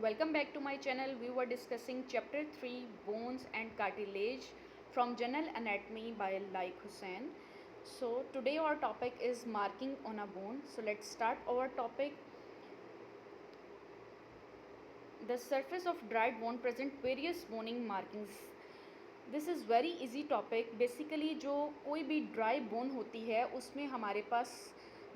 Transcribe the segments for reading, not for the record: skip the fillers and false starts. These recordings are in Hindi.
Welcome back to my channel. We were discussing chapter 3 bones and cartilage from General Anatomy by Laik Hussain. So today our topic is marking on a bone. So let's start our topic. The surface of dried bone present various boning markings. This is very easy topic. Basically जो कोई भी ड्राई बोन होती है उसमें हमारे पास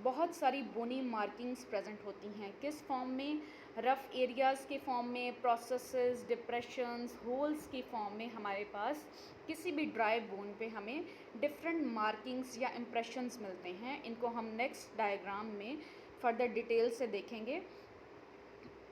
बहुत सारी बोनी मार्किंग्स प्रेजेंट होती हैं. किस फॉर्म में? रफ़ एरियाज़ के फॉर्म में, प्रोसेसेस, डिप्रेशंस, होल्स के फॉर्म में हमारे पास किसी भी ड्राई बोन पे हमें डिफरेंट मार्किंग्स या इम्प्रेशंस मिलते हैं. इनको हम नेक्स्ट डायग्राम में फर्दर डिटेल से देखेंगे.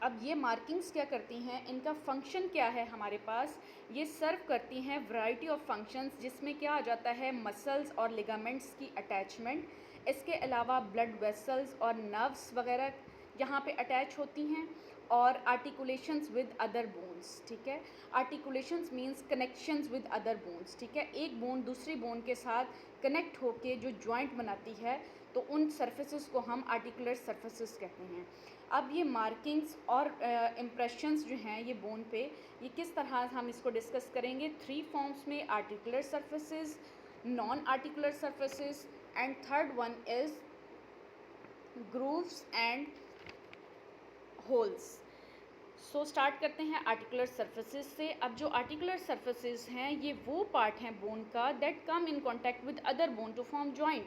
अब ये मार्किंग्स क्या करती हैं, इनका फंक्शन क्या है हमारे पास? ये सर्व करती हैं वैरायटी ऑफ फंक्शंस, जिसमें क्या आ जाता है? मसल्स और लिगामेंट्स की अटैचमेंट. इसके अलावा ब्लड वेसल्स और नर्व्स वगैरह यहाँ पे अटैच होती हैं, और आर्टिकुलेशंस विद अदर बोन्स. ठीक है, articulations means connections with other bones. ठीक है, एक बोन दूसरी बोन के साथ कनेक्ट होके जो जॉइंट बनाती है, तो उन सर्फेसिस को हम आर्टिकुलर सर्फेसिस कहते हैं. अब ये मार्किंग्स और इम्प्रेशंस जो हैं ये बोन पे, ये किस तरह हम इसको डिस्कस करेंगे. 3 फॉर्म्स में: articular surfaces, non articular surfaces, and third one is grooves and holes. So start करते हैं आर्टिकुलर सर्फेसिस से. अब जो आर्टिकुलर सर्फेसिस हैं ये वो पार्ट हैं बोन का that come in contact with other bone to form joint.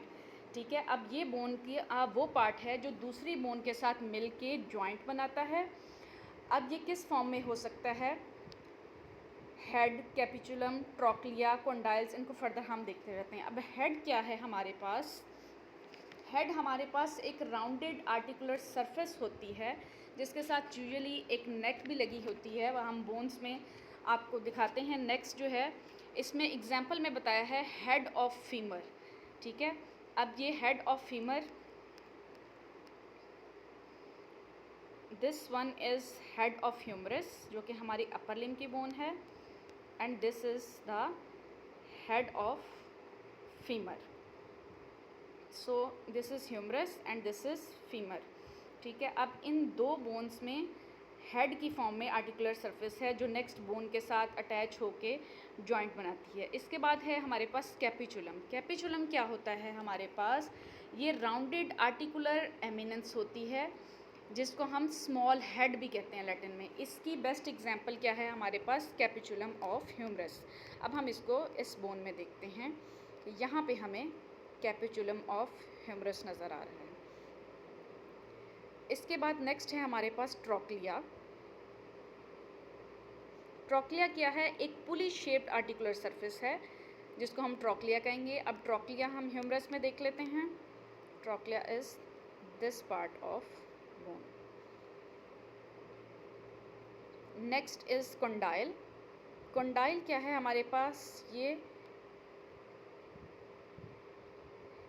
ठीक है, अब ये बोन की वो पार्ट है जो दूसरी बोन के साथ मिल के जॉइंट बनाता है. अब ये किस फॉर्म में हो सकता है? Head, capitulum, trochlea, condyles. इनको फर्दर हम देखते रहते हैं. अब हेड क्या है हमारे पास? हेड हमारे पास एक राउंडेड आर्टिकुलर सरफेस होती है, जिसके साथ यूजुअली एक नेक भी लगी होती है. वह हम बोन्स में आपको दिखाते हैं. नेक्स्ट जो है इसमें एग्जाम्पल में बताया है हेड ऑफ फीमर. ठीक है, अब ये head of femur, this one is head of humerus, जो कि हमारी अपर लिम्ब की बोन है, and this is the head of femur. So this is humerus and this is femur. ठीक है, अब इन दो बोन्स में हेड की फॉर्म में आर्टिकुलर सरफेस है जो नेक्स्ट बोन के साथ अटैच होके जॉइंट बनाती है. इसके बाद है हमारे पास कैपिचुलम. कैपिचुलम क्या होता है हमारे पास? ये राउंडेड आर्टिकुलर एमिनेंस होती है, जिसको हम स्मॉल हेड भी कहते हैं लैटिन में. इसकी बेस्ट एग्जांपल क्या है हमारे पास? Capitulum of humerus. अब हम इसको इस बोन में देखते हैं. यहाँ पे हमें कैपिचुलम ऑफ ह्यूमरस नज़र आ रहा है. इसके बाद नेक्स्ट है हमारे पास ट्रोक्लिया. ट्रोक्लिया क्या है? एक पुली शेप्ड आर्टिकुलर सरफेस है, जिसको हम ट्रोक्लिया कहेंगे. अब ट्रोक्लिया हम ह्यूमरस में देख लेते हैं. Trochlea is this part of bone. Next is condyle. Condyle क्या है हमारे पास? ये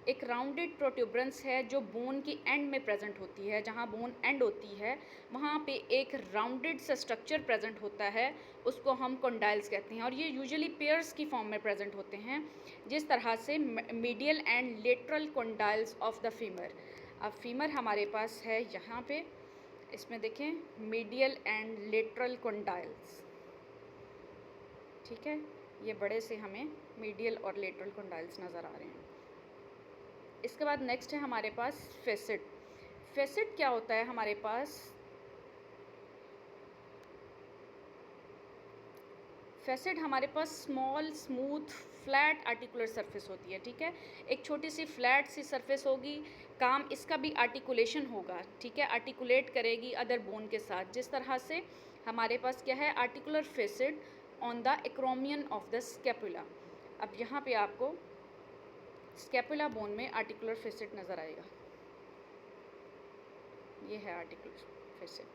एक राउंडेड प्रोट्यूबरेंस है जो बोन की एंड में प्रेजेंट होती है. जहाँ बोन एंड होती है वहाँ पे एक राउंडेड सा स्ट्रक्चर प्रेजेंट होता है, उसको हम कॉन्डाइल्स कहते हैं. और ये यूजुअली पेयर्स की फॉर्म में प्रेजेंट होते हैं, जिस तरह से medial and lateral condyles of the femur. अब फीमर हमारे पास है यहाँ पे, इसमें देखें मीडियल एंड लेटरल कॉन्डाइल्स. ठीक है, ये बड़े से हमें मीडियल और लेटरल कॉन्डाइल्स नज़र आ रहे हैं. इसके बाद नेक्स्ट है हमारे पास फेसिट. फेसिट क्या होता है हमारे पास? फेसिट हमारे पास small smooth flat articular surface होती है. ठीक है, एक छोटी सी फ्लैट सी सरफेस होगी. काम इसका भी आर्टिकुलेशन होगा. ठीक है, आर्टिकुलेट करेगी अदर बोन के साथ. जिस तरह से हमारे पास क्या है? Articular face it on the acromion of the scapula. अब यहाँ पे आपको स्कैपुला बोन में आर्टिकुलर फेसिट नज़र आएगा. ये है आर्टिकुलर फेसिट.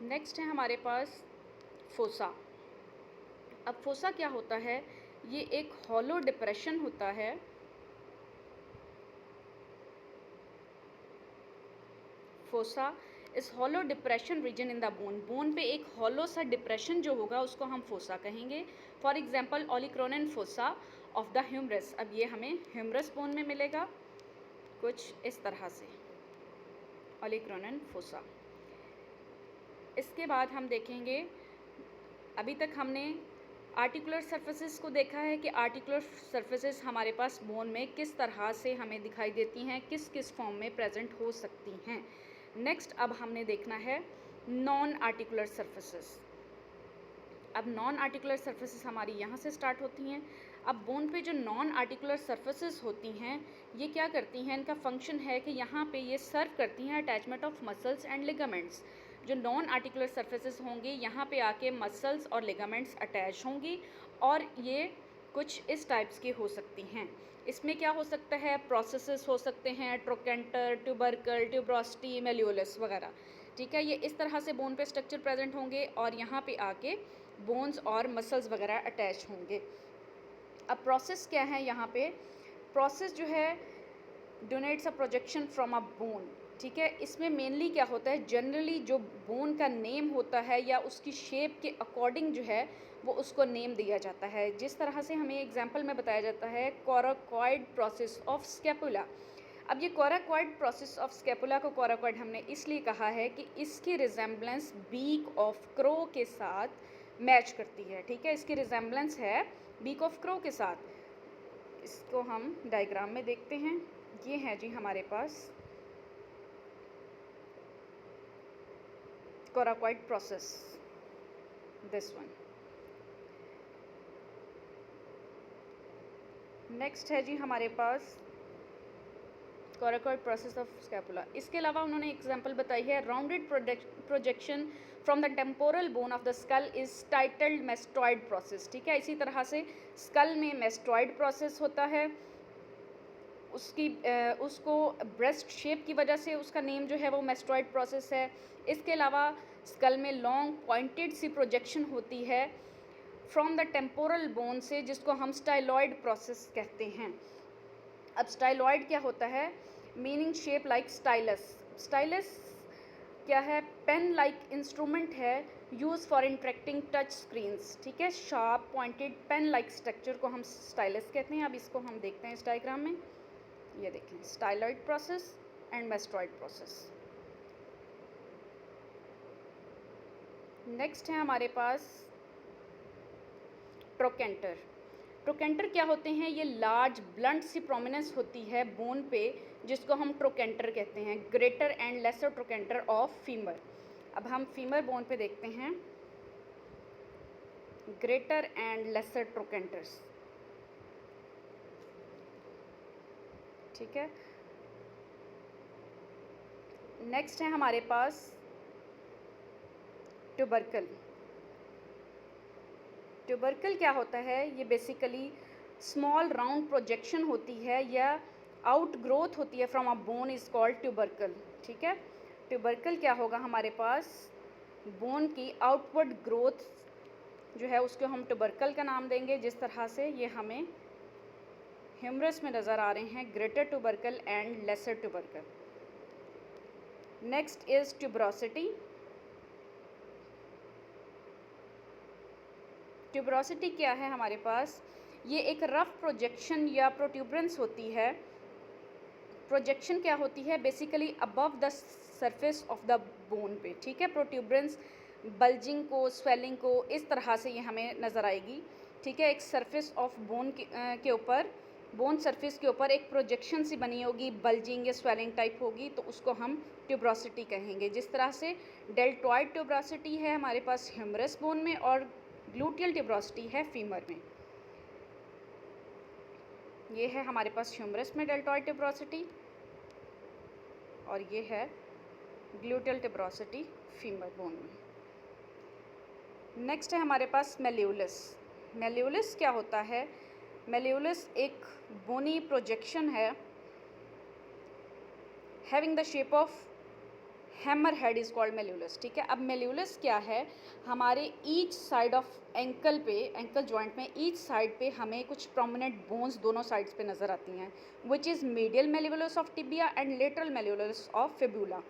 नेक्स्ट है हमारे पास फोसा. अब फोसा क्या होता है? ये एक हॉलो डिप्रेशन होता है. Fossa is hollow depression region in the bone. Bone पे एक हॉलो सा डिप्रेशन जो होगा उसको हम फोसा कहेंगे. For example olecranon fossa of the humerus. अब ये हमें ह्यूमरस बोन में मिलेगा कुछ इस तरह से, ओलिक्रोनन फोसा. इसके बाद हम देखेंगे, अभी तक हमने आर्टिकुलर सर्फेसिस को देखा है कि आर्टिकुलर सर्फेसिस हमारे पास बोन में किस तरह से हमें दिखाई देती हैं, किस किस फॉर्म में प्रेजेंट हो सकती हैं। नेक्स्ट अब हमने देखना है नॉन आर्टिकुलर सर्फेसिस। अब नॉन आर्टिकुलर सर्फेसिस हमारी यहाँ से स्टार्ट होती हैं। अब बोन पे जो नॉन आर्टिकुलर सर्फेसिस होती हैं, ये क्या करती हैं, इनका फंक्शन है कि यहाँ पे ये सर्व करती हैं attachment of muscles and ligaments. जो नॉन आर्टिकुलर सर्फेसिस होंगी, यहाँ पे आके मसल्स और लिगामेंट्स अटैच होंगी और ये कुछ इस टाइप्स की हो सकती हैं। इसमें क्या हो सकता है, प्रोसेसेस हो सकते हैं, ट्रोकेंटर, ट्यूबरकल, ट्यूब्रोसिटी, मेल्यूलस वगैरह। ठीक है, ये इस तरह से बोन पे स्ट्रक्चर प्रेजेंट होंगे और यहाँ पे आके बोन्स और मसल्स वगैरह अटैच होंगे। अब प्रोसेस क्या है यहाँ पे, प्रोसेस जो है denotes a projection from a bone. ठीक है, इसमें मेनली क्या होता है, जनरली जो बोन का नेम होता है या उसकी शेप के अकॉर्डिंग जो है वो उसको नेम दिया जाता है। जिस तरह से हमें एग्जांपल में बताया जाता है कोराकॉइड प्रोसेस ऑफ स्कैपुला। अब ये कोराकॉइड प्रोसेस ऑफ स्कैपुला को कोराकॉइड हमने इसलिए कहा है कि इसकी रिजेम्बलेंस बीक ऑफ क्रो के साथ मैच करती है। ठीक है, इसकी रिजेम्बलेंस है बीक ऑफ क्रो के साथ। इसको हम डायग्राम में देखते हैं। ये है जी हमारे पास coracoid process, this one. Next है जी हमारे पास कोराकॉइड प्रोसेस ऑफ स्कैपुला। इसके अलावा उन्होंने एग्जांपल बताई है rounded projection from the temporal bone of the skull is titled mastoid process. ठीक है, इसी तरह से स्कल में मेस्टॉइड प्रोसेस होता है, उसको ब्रेस्ट शेप की वजह से उसका नेम जो है वो मेस्टॉइड प्रोसेस है। इसके अलावा स्कल में लॉन्ग पॉइंटेड सी प्रोजेक्शन होती है फ्रॉम द टेम्पोरल बोन से, जिसको हम स्टाइलॉइड प्रोसेस कहते हैं। अब स्टाइलॉइड क्या होता है, meaning shape like stylus. Stylus क्या है, पेन लाइक इंस्ट्रूमेंट है use for interacting touch screens. ठीक है, sharp pointed pen like structure को हम स्टाइलस कहते हैं। अब इसको हम देखते हैं इस डायग्राम में। ये देखें, styloid process and mastoid process. Next है हमारे पास ट्रोकेंटर। ट्रोकेंटर क्या होते हैं, ये लार्ज ब्लंट सी प्रोमिनेंस होती है बोन पे, जिसको हम ट्रोकेंटर कहते हैं। Greater and lesser trochanter of femur. अब हम फीमर बोन पे देखते हैं ग्रेटर एंड लेसर ट्रोकेंटर्स। ठीक है, नेक्स्ट है हमारे पास ट्यूबरकल। ट्यूबरकल क्या होता है, ये बेसिकली स्मॉल राउंड प्रोजेक्शन होती है या आउट ग्रोथ होती है from a bone, is called tubercle. ठीक है, ट्यूबरकल क्या होगा हमारे पास, बोन की आउटवर्ड ग्रोथ जो है उसको हम ट्यूबरकल का नाम देंगे। जिस तरह से ये हमें ह्यूमरस में नज़र आ रहे हैं, greater tubercle and lesser tubercle. Next is tuberosity. Tuberosity क्या है हमारे पास, ये एक रफ प्रोजेक्शन या प्रोट्यूबरेंस होती है। प्रोजेक्शन क्या होती है, basically above the surface of the bone पे। ठीक है, प्रोट्यूबरेंस बल्जिंग को, स्वेलिंग को इस तरह से ये हमें नज़र आएगी। ठीक है, एक सरफेस ऑफ बोन के ऊपर, बोन सरफेस के ऊपर एक प्रोजेक्शन सी बनी होगी, बल्जिंग या स्वेलिंग टाइप होगी, तो उसको हम ट्यूबरोसिटी कहेंगे। जिस तरह से डेल्टॉइड ट्यूबरोसिटी है हमारे पास ह्यूमरस बोन में और ग्लूटियल ट्यूबरोसिटी है फीमर में। ये है हमारे पास ह्यूमरस में डेल्टॉइड ट्यूबरोसिटी और ये है ग्लूटियल ट्यूबरोसिटी फीमर बोन में। नेक्स्ट है हमारे पास मेल्यूलस। मेल्यूलस क्या होता है, मेल्यूलस एक बोनी प्रोजेक्शन है having the shape of hammer head is called malleolus. ठीक है, अब मेल्यूलस क्या है, हमारे ईच साइड ऑफ एंकल पे, एंकल जॉइंट में ईच साइड पे हमें कुछ प्रोमिनेंट बोन्स दोनों साइड्स पे नज़र आती हैं, which is medial malleolus of tibia and lateral malleolus of fibula.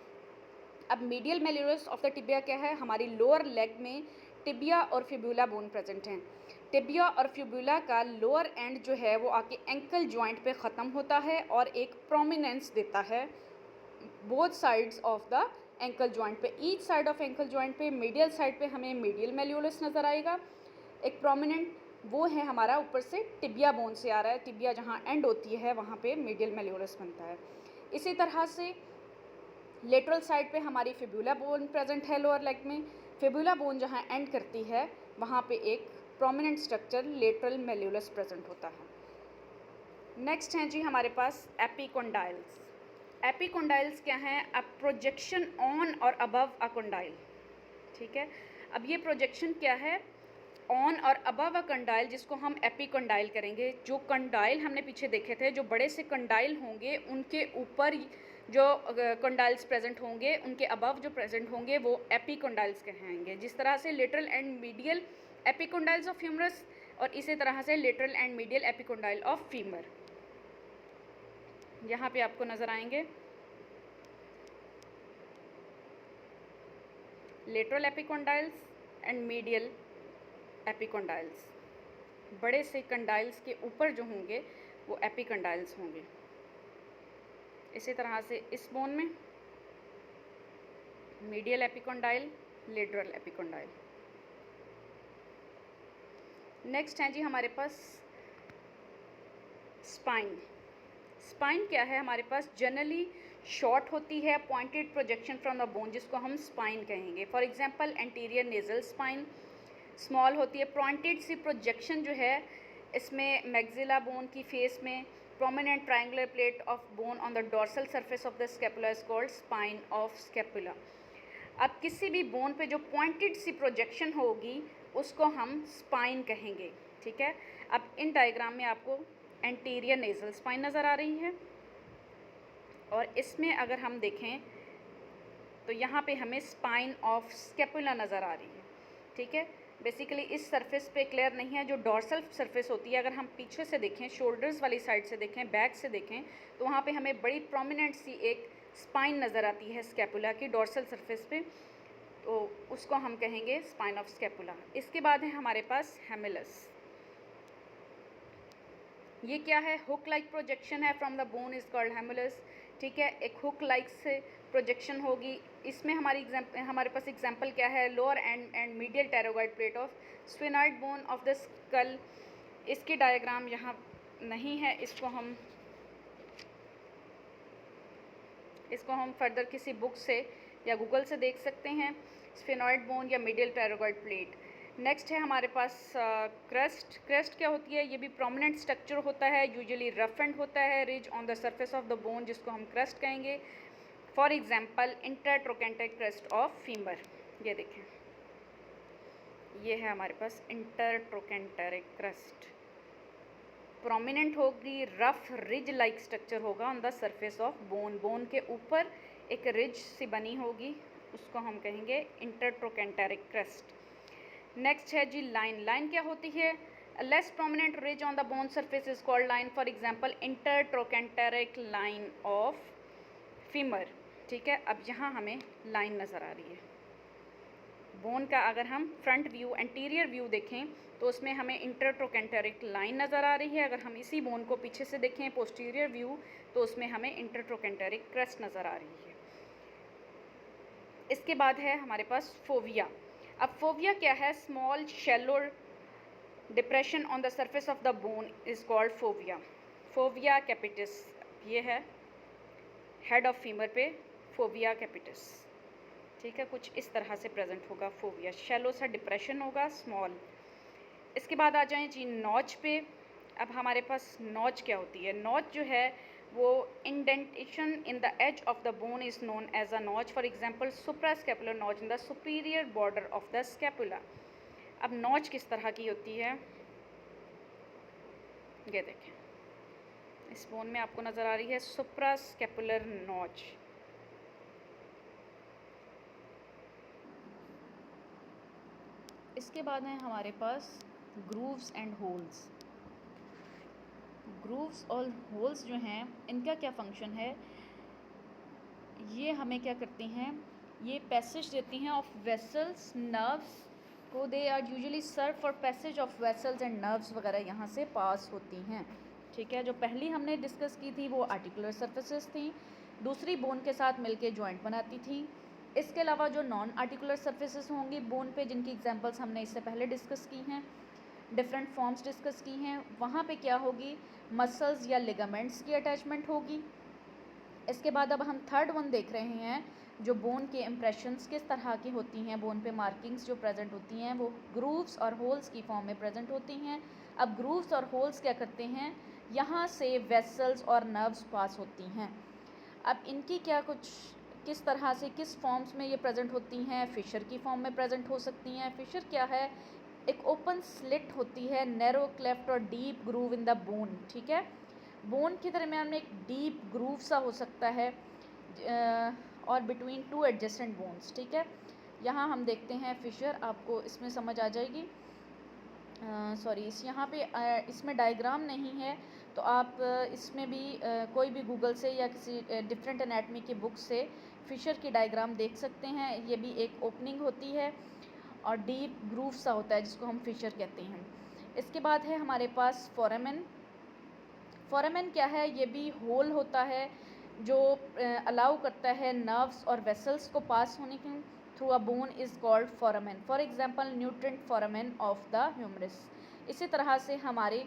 अब medial malleolus of the tibia क्या है, हमारी लोअर लेग में टिबिया और फिबुला बोन प्रेजेंट हैं। टिबिया और फिबुला का लोअर एंड जो है वो आके एंकल जॉइंट पे ख़त्म होता है और एक प्रोमिनेंस देता है both sides of the ankle joint पे, each side of ankle joint पे मीडियल साइड पे हमें मीडियल मेल्यूलस नज़र आएगा। एक प्रोमिनेंट वो है हमारा ऊपर से टिबिया बोन से आ रहा है, टिबिया जहाँ एंड होती है वहाँ पे मीडियल मेल्यूलस बनता है। इसी तरह से लेटरल साइड पे हमारी फिब्यूला बोन प्रेजेंट है लोअर लेग में। फिब्यूला बोन जहाँ एंड करती है वहाँ पे एक प्रोमिनेंट स्ट्रक्चर लेटरल मेल्यूलस प्रेजेंट होता है। नेक्स्ट हैं जी हमारे पास एपिकोंडाइल्स। एपिकोंडाइल्स क्या हैं? अ प्रोजेक्शन ऑन और अबव अ कंडाइल। ठीक है, अब ये प्रोजेक्शन क्या है? ऑन और अबव अ कंडाइल, जिसको हम एपिकोंडाइल करेंगे। जो कंडाइल हमने पीछे देखे थे, जो बड़े से कंडाइल होंगे उनके ऊपर जो कंडाइल्स प्रेजेंट होंगे, उनके अबव जो प्रेजेंट होंगे वो एपिकोंडाइल्स कहेंगे। जिस तरह से lateral and medial epicondyles of humerus और इसी तरह से lateral and medial epicondyle of femur, यहाँ पे आपको नज़र आएंगे। Lateral epicondyles and medial epicondyles, बड़े से कंडाइल्स के ऊपर जो होंगे वो एपिकोंडाइल्स होंगे। इसी तरह से इस बोन में medial epicondyle, lateral epicondyle. Next है जी हमारे पास स्पाइन। स्पाइन क्या है? हमारे पास जनरली शॉर्ट होती है, pointed projection from the bone, जिसको हम स्पाइन कहेंगे। For example anterior nasal spine. Small होती है, पॉइंटेड सी प्रोजेक्शन जो है इसमें मैक्सिला बोन की फेस में prominent triangular plate of bone on the dorsal surface of the scapula is called spine of scapula. अब किसी भी बोन पे जो पॉइंटेड सी प्रोजेक्शन होगी उसको हम स्पाइन कहेंगे। ठीक है, अब इन डायग्राम में आपको एंटीरियर नेजल स्पाइन नज़र आ रही है और इसमें अगर हम देखें तो यहाँ पे हमें स्पाइन ऑफ स्कैपुला नज़र आ रही है। ठीक है, बेसिकली इस सरफेस पे क्लियर नहीं है, जो डॉर्सल सरफेस होती है, अगर हम पीछे से देखें, शोल्डर्स वाली साइड से देखें, बैक से देखें, तो वहाँ पे हमें बड़ी प्रोमिनेंट सी एक स्पाइन नज़र आती है स्कैपुला की डॉर्सल सरफेस पे, तो उसको हम कहेंगे स्पाइन ऑफ स्कैपुला। इसके बाद है हमारे पास हेमिलस। ये क्या है? हुक लाइक प्रोजेक्शन है from the bone is called hamulus. ठीक है, एक हुक लाइक से प्रोजेक्शन होगी। इसमें हमारे पास एग्जांपल क्या है? Lower and medial pterygoid plate of sphenoid bone of the skull. इसकी डायग्राम यहाँ नहीं है, इसको हम फर्दर किसी बुक से या गूगल से देख सकते हैं। स्फेनॉइड बोन या मीडियल टेरोगॉइड प्लेट। नेक्स्ट है हमारे पास क्रस्ट। क्रस्ट क्या होती है? ये भी प्रोमिनेंट स्ट्रक्चर होता है, यूजुअली रफ एंड होता है, ridge on the surface of the bone, जिसको हम क्रस्ट कहेंगे। For example intertrochanteric crest of femur. ये देखें, ये है हमारे पास इंटरट्रोकेंटेरिक क्रस्ट। प्रोमिनेंट होगी, रफ रिज लाइक स्ट्रक्चर होगा on the surface of bone. Bone के ऊपर एक रिज सी बनी होगी, उसको हम कहेंगे इंटरट्रोकेंटेरिक क्रस्ट। नेक्स्ट है जी लाइन। लाइन क्या होती है? Less prominent ridge on the bone surface is called line. For example intertrochanteric line of femur. ठीक है, अब यहाँ हमें लाइन नज़र आ रही है बोन का। अगर हम फ्रंट व्यू, एंटीरियर व्यू देखें तो उसमें हमें इंटरट्रोकेंटेरिक लाइन नज़र आ रही है। अगर हम इसी बोन को पीछे से देखें, पोस्टीरियर व्यू, तो उसमें हमें इंटरट्रोकेंटेरिक क्रस्ट नज़र आ रही है। इसके बाद है हमारे पास फोविया। अब फोविया क्या है? Small shallow depression on the surface of the bone is called fovea. Fovea capitis, ये है हेड ऑफ फीमर पे फोविया कैपिटस। ठीक है, कुछ इस तरह से प्रेजेंट होगा फोविया, शैलो सा डिप्रेशन होगा, स्मॉल। इसके बाद आ जाएं जी नॉच पे। अब हमारे पास नॉच क्या होती है? नॉच जो है वो indentation in the edge of the bone is known as a notch. For example suprascapular notch in the superior border of the scapula. अब नॉच किस तरह की होती है? ये देखें, इस बोन में आपको नज़र आ रही है सुप्रास्कैपुलर नॉच। इसके बाद हैं हमारे पास ग्रूव्स एंड होल्स। ग्रूव्स और होल्स जो हैं, इनका क्या फंक्शन है? ये हमें क्या करती हैं? ये पैसेज देती हैं ऑफ वेसल्स, नर्व्स को। They are usually serve for passage of vessels and nerves वगैरह यहाँ से पास होती हैं। ठीक है, जो पहली हमने डिस्कस की थी वो आर्टिकुलर सर्फेसेस थी, दूसरी बोन के साथ मिलके जॉइंट बनाती थी। इसके अलावा जो नॉन आर्टिकुलर सर्फेसेस होंगी बोन पे, जिनकी एग्जांपल्स हमने इससे पहले डिस्कस की हैं, डिफरेंट फॉर्म्स डिस्कस की हैं, वहाँ पे क्या होगी, मसल्स या लिगामेंट्स की अटैचमेंट होगी। इसके बाद अब हम थर्ड वन देख रहे हैं, जो बोन के इम्प्रेशंस किस तरह की होती हैं, बोन पे मार्किंग्स जो प्रेजेंट होती हैं वो ग्रूव्स और होल्स की फॉर्म में प्रेजेंट होती हैं। अब ग्रूव्स और होल्स क्या करते हैं, यहाँ से वेसल्स और नर्व्स पास होती हैं। अब इनकी क्या कुछ किस तरह से किस फॉर्म्स में ये प्रेजेंट होती हैं, फिशर की फॉर्म में प्रेजेंट हो सकती हैं। फिशर क्या है, एक ओपन स्लिट होती है, नैरो क्लेफ्ट और deep groove in the bone, ठीक है। बोन के दरमियान में एक डीप ग्रूव सा हो सकता है और बिटवीन टू एडजेसेंट बोन्स, ठीक है। यहाँ हम देखते हैं फिशर, आपको इसमें समझ आ जाएगी। सॉरी, इस यहाँ पे इसमें डायग्राम नहीं है, तो आप इसमें भी कोई भी गूगल से या किसी डिफरेंट एनाटमी की बुक से फिशर की डायग्राम देख सकते हैं। ये भी एक ओपनिंग होती है और डीप ग्रूव सा होता है, जिसको हम फिशर कहते हैं। इसके बाद है हमारे पास फोरामेन। फोरामेन क्या है, ये भी होल होता है जो अलाउ करता है नर्व्स और वेसल्स को पास होने के through a bone is called foramen. For example nutrient foramen of the humerus. इसी तरह से हमारे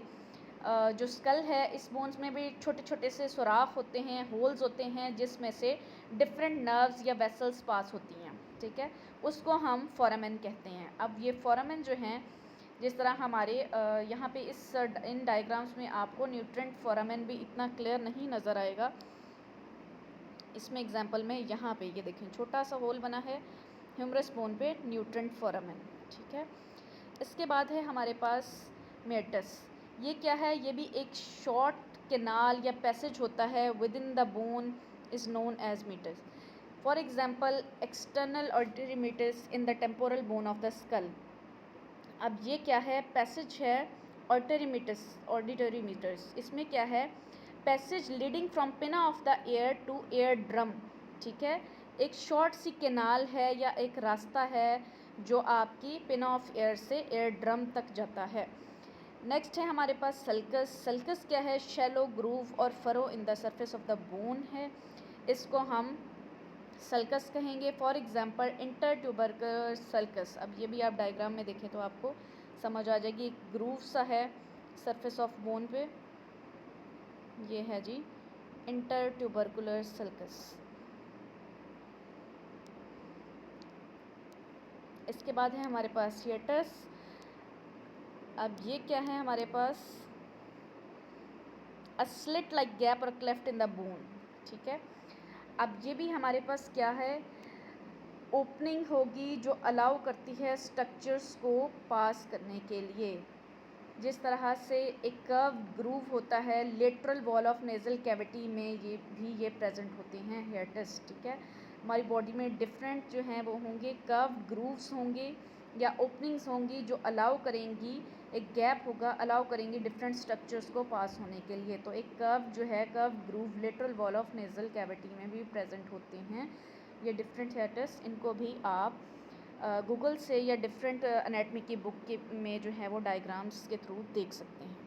जो स्कल है, इस बोन्स में भी छोटे छोटे से सुराख होते हैं, होल्स होते हैं, जिसमें से डिफरेंट नर्व्स या वेसल्स पास होती हैं, ठीक है। उसको हम फोरामेन कहते हैं। अब ये फोरामेन जो हैं, जिस तरह हमारे यहाँ पे इन डायग्राम्स में आपको न्यूट्रेंट फोरामेन भी इतना क्लियर नहीं नज़र आएगा। इसमें एग्जांपल में यहाँ पे ये देखें, छोटा सा होल बना है ह्यूमरस बोन पे, न्यूट्रेंट फोरामेन, ठीक है। इसके बाद है हमारे पास मेटस। ये क्या है, ये भी एक शॉर्ट कैनाल या पैसेज होता है within the bone, is known as meatus. For example external auditory meatus in the temporal bone of the skull. अब ये क्या है, पैसेज है ऑडिटरी मीटर्स। इसमें क्या है, passage leading from pinna of the ear to ear drum, ठीक है। एक शॉर्ट सी कैनाल है या एक रास्ता है जो आपकी पिना ऑफ एयर से एयर ड्रम तक जाता है। नेक्स्ट है हमारे पास सल्कस। सल्कस क्या है, शैलो ग्रूव और furrow in the surface of the bone है, इसको हम सल्कस कहेंगे। For example inter tubercular sulcus. अब ये भी आप डायग्राम में देखें तो आपको समझ आ जाएगी, एक ग्रूव सा है सरफेस ऑफ बोन पे, ये है जी इंटर ट्यूबरकुलर सल्कस। इसके बाद है हमारे पास हिएटस। अब ये क्या है हमारे पास, अ स्लिट लाइक गैप और क्लेफ्ट इन द बोन, ठीक है। अब ये भी हमारे पास क्या है, ओपनिंग होगी जो अलाउ करती है स्ट्रक्चर्स को पास करने के लिए। जिस तरह से एक कर्व ग्रूव होता है lateral wall of nasal cavity में, ये प्रेजेंट होते हैं हिएटस, ठीक है। हमारी बॉडी में डिफरेंट जो हैं वो होंगे, कर्व ग्रूव्स होंगे या ओपनिंग्स होंगी जो अलाउ करेंगी, एक गैप होगा, अलाउ करेंगी डिफरेंट स्ट्रक्चर्स को पास होने के लिए। तो एक कर्व जो है, curve groove lateral wall of nasal cavity में भी प्रेजेंट होते हैं ये डिफरेंट हिएटस। इनको भी आप गूगल से या डिफरेंट एनाटमी की बुक के में जो है वो डायग्राम्स के थ्रू देख सकते हैं।